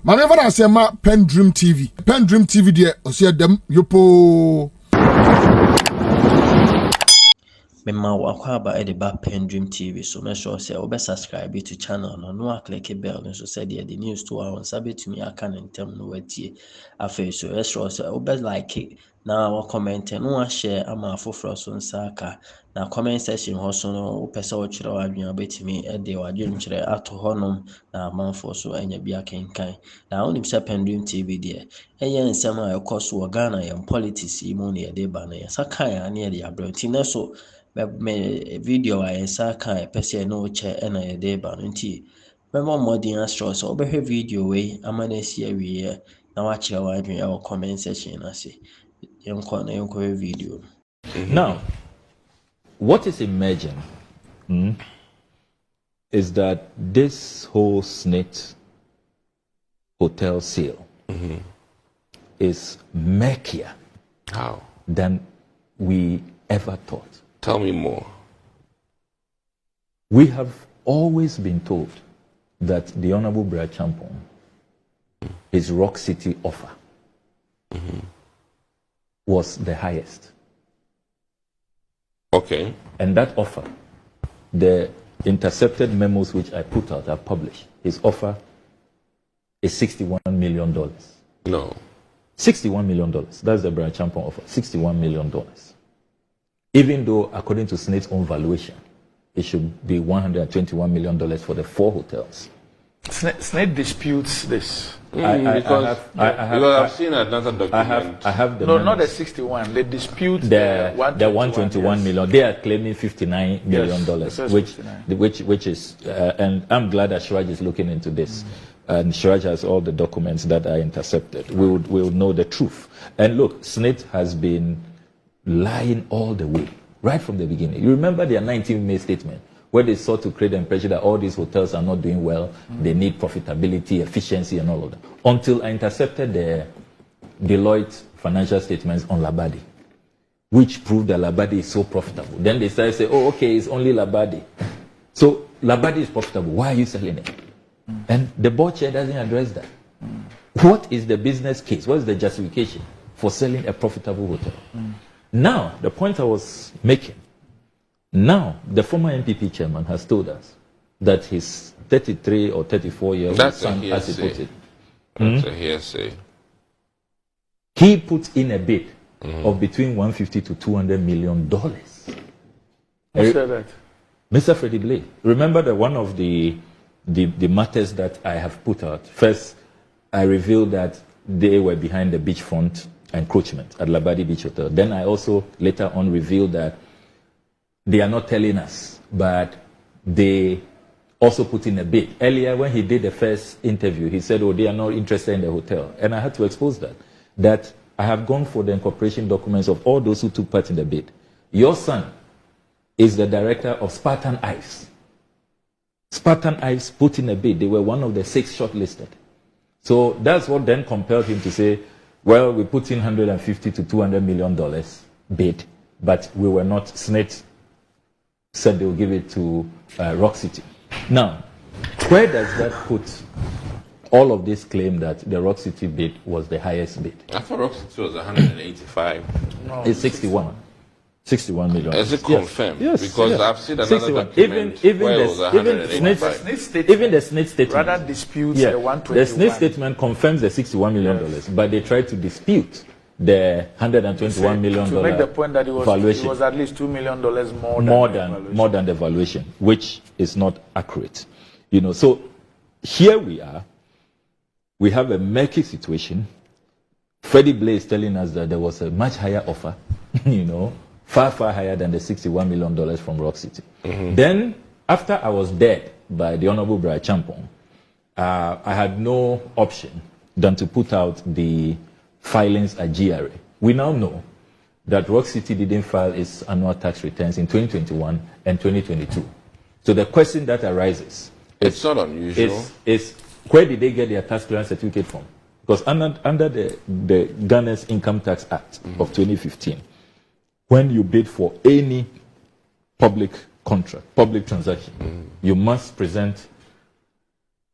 Manever I say ma PENDREAM TV. PENDREAM TV there, o see them yopo. Mema wakwaba e de ba PENDREAM TV so make sure say obe subscribe to channel no click bell so say the news to our sabit me aka ntem no watie afa so make sure say obe like na wa comment no share ama afoforo so nsaka na comment section ho so no opese wo kire wa adwen obetimi e de wadwen kire ato honom na amanfo so anya bia kenkan na onim say PENDREAM TV de eye nsem a ekoso Ghana yam politics mu ne de ba na yasaka ya ne de abranti na so me video I saka pese no che na ye de ba nti me mo modern astro so obehwe video we amana si awie na wa kire wa adwen e comment section na se yenko video. Now what is emerging is that this whole SNNIT hotel sale is murkier than we ever thought. Tell me more. We have always been told that the Honorable Bryan Acheampong, his Rock City offer was the highest. Okay. And that offer, the intercepted memos which I put out, I published, his offer is $61 million. No. $61 million. That's the Bryan Acheampong offer, $61 million. Even though, according to SNNIT's own valuation, it should be $121 million for the 4 hotels. SNNIT disputes this. I've seen another document. I have the no, memos. not the 61. They dispute the 121 million. They are claiming $59 million, which is, and I'm glad that Shiraj is looking into this. And Shiraj has all the documents that are intercepted. We would know the truth. And look, SNNIT has been lying all the way, right from the beginning. You remember their 19th May statement, where they sought to create the impression that all these hotels are not doing well, they need profitability, efficiency, and all of that. Until I intercepted the Deloitte financial statements on Labadi, which proved that Labadi is so profitable. Then they started to say, oh, okay, it's only Labadi. So Labadi is profitable. Why are you selling it? And the board chair doesn't address that. What is the business case? What is the justification for selling a profitable hotel? Now, the point I was making, now the former NPP chairman has told us that his 33 or 34-year-old son, as he put it, that's a hearsay. He put in a bid of between $150 to $200 million. Who said that? Mr. Freddie Blay. Remember that one of the matters that I have put out. First, I revealed that they were behind the beachfront encroachment at Labadi Beach Hotel. Then I also later on revealed that they are not telling us, but they also put in a bid. Earlier, when he did the first interview, he said, oh, they are not interested in the hotel. And I had to expose that I have gone for the incorporation documents of all those who took part in the bid. Your son is the director of Spartan Ives. Spartan Ives put in a bid. They were one of the 6 shortlisted. So that's what then compelled him to say, well, we put in $150 to $200 million bid, but we were not. SNNIT said they will give it to Rock City. Now, where does that put all of this claim that the Rock City bid was the highest bid? I thought Rock City was 185. No, it's 61. 61 million. Is it confirmed? Yes. Because yes. I've seen another 61. document where it was 185. Even the SNNIT statement rather disputes the 121. The SNNIT statement confirms the $61 million, but they tried to dispute the $121 million to make the point that it was at least $2 million more than the valuation, which is not accurate. You know, so here we are. We have a murky situation. Freddie Blay is telling us that there was a much higher offer, you know, far higher than the $61 million from Rock City. Then, after I was dead by the Honorable Bryan Acheampong, I had no option than to put out the filings at GRA. We now know that Rock City didn't file its annual tax returns in 2021 and 2022. So the question that arises it's not unusual. Is where did they get their tax clearance certificate from? Because under the Ghana's Income Tax Act of 2015, when you bid for any public contract, public transaction, you must present,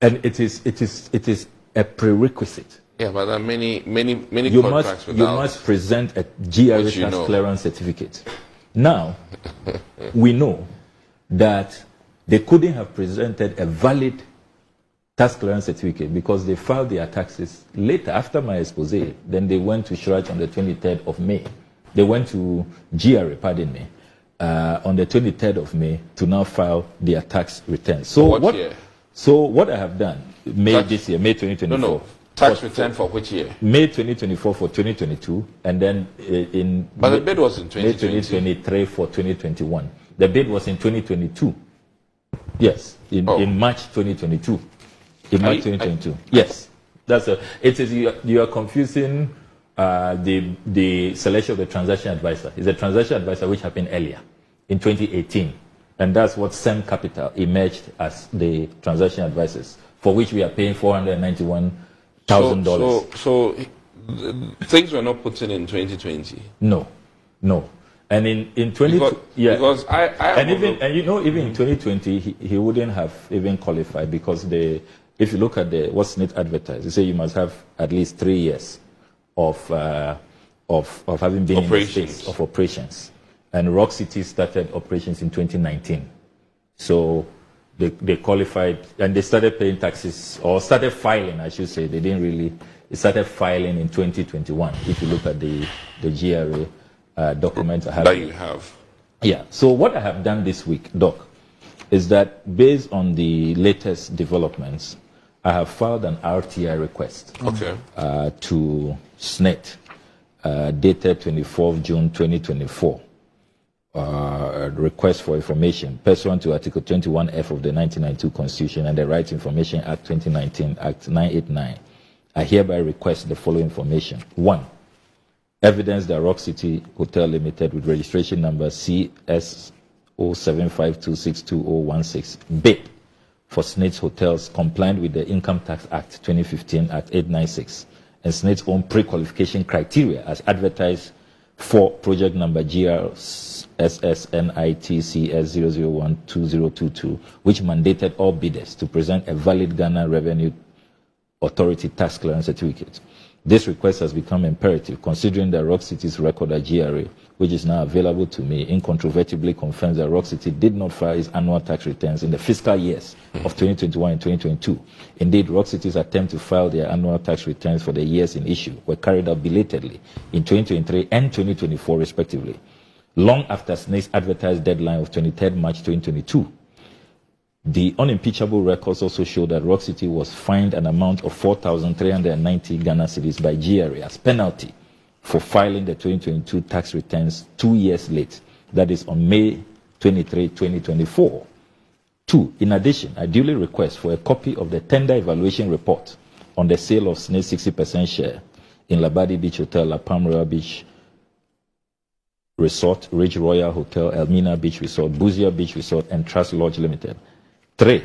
and it is a prerequisite. Yeah, but there are many You contracts must present a GRA tax clearance certificate. Now, we know that they couldn't have presented a valid tax clearance certificate because they filed their taxes later after my expose. Then they went to Shraj on the 23rd of May. They went to GRA, pardon me, on the 23rd of May to now file their tax returns. So what year? So what I have done, this year, May 2024. No. Tax return for which year? May 2024 for 2022, and then But the bid was in 2022. May 2023 for 2021. The bid was in 2022. Yes, in March 2022. In March 2022. Yes, it is. You are confusing the selection of the transaction advisor. It's a transaction advisor which happened earlier in 2018, and that's what SEM Capital emerged as the transaction advisors, for which we are paying $491,000. So things were not put in 2020. No. And in 20 because I even in 2020 he wouldn't have even qualified because if you look at what SNNIT advertised, they say you must have at least 3 years of having been in the space of operations. And Rock City started operations in 2019. So they qualified and they started paying taxes, or started filing, I should say. They started filing in 2021, if you look at the GRA document I have. That you have. Yeah. So what I have done this week, Doc, is that based on the latest developments, I have filed an RTI request to SNNIT dated 24th June 2024. Request for information pursuant to Article 21F of the 1992 Constitution and the Right to Information Act 2019, Act 989. I hereby request the following information. 1. Evidence that Rock City Hotel Limited with registration number CS 075262016 bid for SNNIT's hotels compliant with the Income Tax Act 2015, Act 896, and SNNIT's own pre-qualification criteria as advertised for project number SNNIT/CS0012022, which mandated all bidders to present a valid Ghana Revenue Authority tax clearance certificate. This request has become imperative considering that Rock City's record at GRA, which is now available to me, incontrovertibly confirms that Rock City did not file its annual tax returns in the fiscal years of 2021 and 2022. Indeed, Rock City's attempt to file their annual tax returns for the years in issue were carried out belatedly in 2023 and 2024 respectively, long after SNNIT's advertised deadline of 23rd March 2022. The unimpeachable records also show that Rock City was fined an amount of 4,390 Ghana cedis by GRA as penalty for filing the 2022 tax returns 2 years late, that is on May 23, 2024. 2. In addition, I duly request for a copy of the tender evaluation report on the sale of SNNIT's 60% share in Labadi Beach Hotel, La Palm Royal Beach Resort, Ridge Royal Hotel, Elmina Beach Resort, Buzia Beach Resort, and Trust Lodge Limited. 3.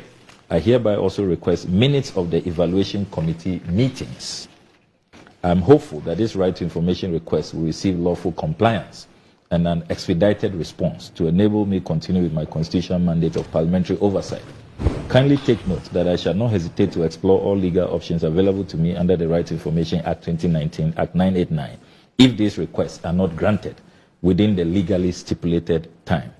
I hereby also request minutes of the evaluation committee meetings. I'm hopeful that this right to information request will receive lawful compliance and an expedited response to enable me continue with my constitutional mandate of parliamentary oversight. Kindly take note that I shall not hesitate to explore all legal options available to me under the Right to Information Act 2019, Act 989, if these requests are not granted within the legally stipulated time.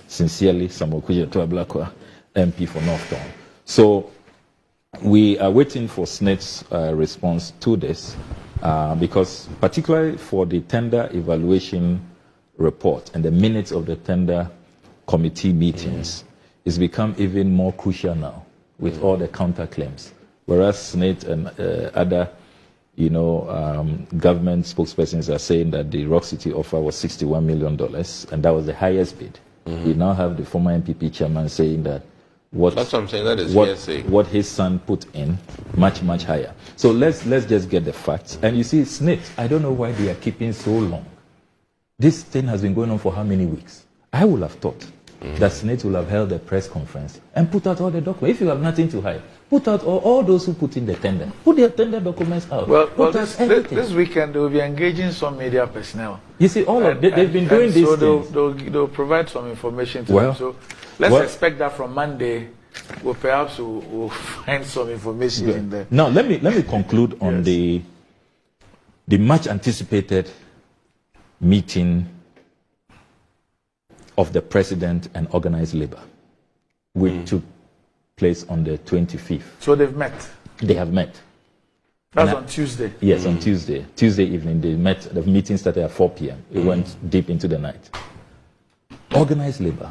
Sincerely, Samuel Okudzeto Ablakwa, MP for North Town. So we are waiting for SNNIT's response to this because particularly for the tender evaluation report and the minutes of the tender committee meetings, it's become even more crucial now with all the counterclaims. Whereas SNNIT and other government spokespersons are saying that the Rock City offer was $61 million and that was the highest bid. You now have the former MPP chairman saying that that's what I'm saying. That is what his son put in, much higher. So let's just get the facts. And you see, SNNIT, I don't know why they are keeping so long. This thing has been going on for how many weeks? I would have thought that SNNIT will have held a press conference and put out all the documents. If you have nothing to hide, put out all those who put in the tender. Put their tender documents out. Well this weekend they will be engaging some media personnel. You see, they've been doing this. So they'll provide some information to them. So let's expect that from Monday. Well, perhaps we'll find some information in there. Now, let me conclude on Yes. the much anticipated meeting of the president and organized labor, which took place on the 25th. So they've met. They have met. That's on Tuesday. Yes, on Tuesday. Tuesday evening, they met. The meeting started at 4 p.m. It went deep into the night. Organized labor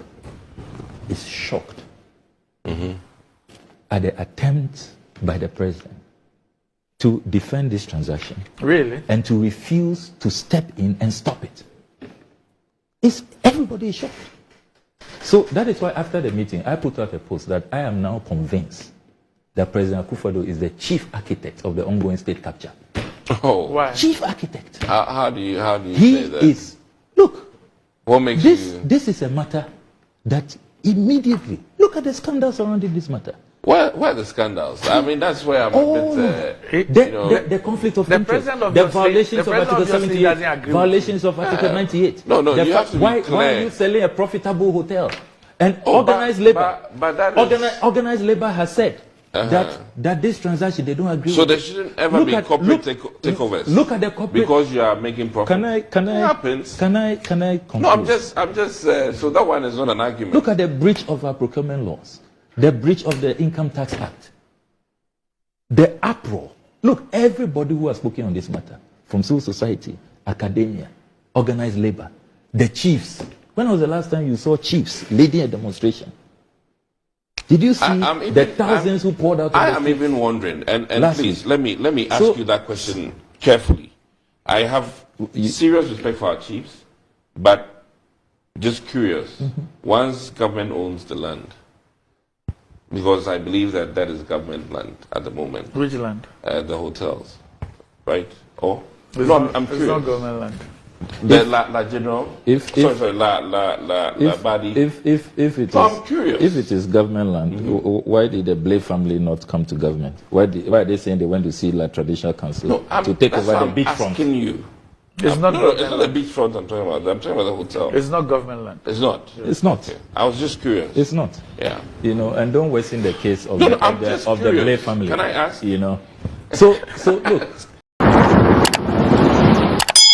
is shocked at the attempt by the president to defend this transaction. Really? And to refuse to step in and stop it. Everybody is shocked. So that is why after the meeting, I put out a post that I am now convinced that President Akufo-Addo is the chief architect of the ongoing state capture. Oh, Why? Chief architect. how do you He say that? is. Look, What makes you? this is a matter that immediately, look at the scandals surrounding this matter. Where are the scandals? I mean, that's where I'm a bit. The conflict of The interest, president of the your state- violations the of president Article of your state 78, doesn't agree with violations of Article 98. No, you have to be why clear. are you selling a profitable hotel? And Oh, organized but- labor, but that is- organized labor has said that this transaction they don't agree So with. there shouldn't ever be corporate takeovers. Look at the corporate. Because you are making profit. Can I It happens. Can I conclude? No, I'm just. So that one is not an argument. Look at the breach of our procurement laws, the breach of the Income Tax Act, the uproar. Look, everybody who has spoken on this matter, from civil society, academia, organized labor, the chiefs. When was the last time you saw chiefs leading a demonstration? Did you see the thousands who poured out? I am even wondering, and please let me ask you that question carefully. I have serious respect for our chiefs, but just curious. Once government owns the land, because I believe that is government land at the moment. Which land? The hotels, right? Or It's no, not, I'm it's curious. not government land. The La General. Sorry, La Badi. If it So is, I'm curious. if it is government land, why did the Blay family not come to government? Why are they saying they went to see La Traditional Council No, to take that's over what the I'm beachfront? asking you. It's not No, it's government not the land. beachfront I'm talking about. I'm talking about the hotel. It's not government land. It's not. It's not. Okay. I was just curious. It's not. Yeah. You know, and don't worsen the case of No, the I'm just Blay curious. family. Can I ask? You know, so look.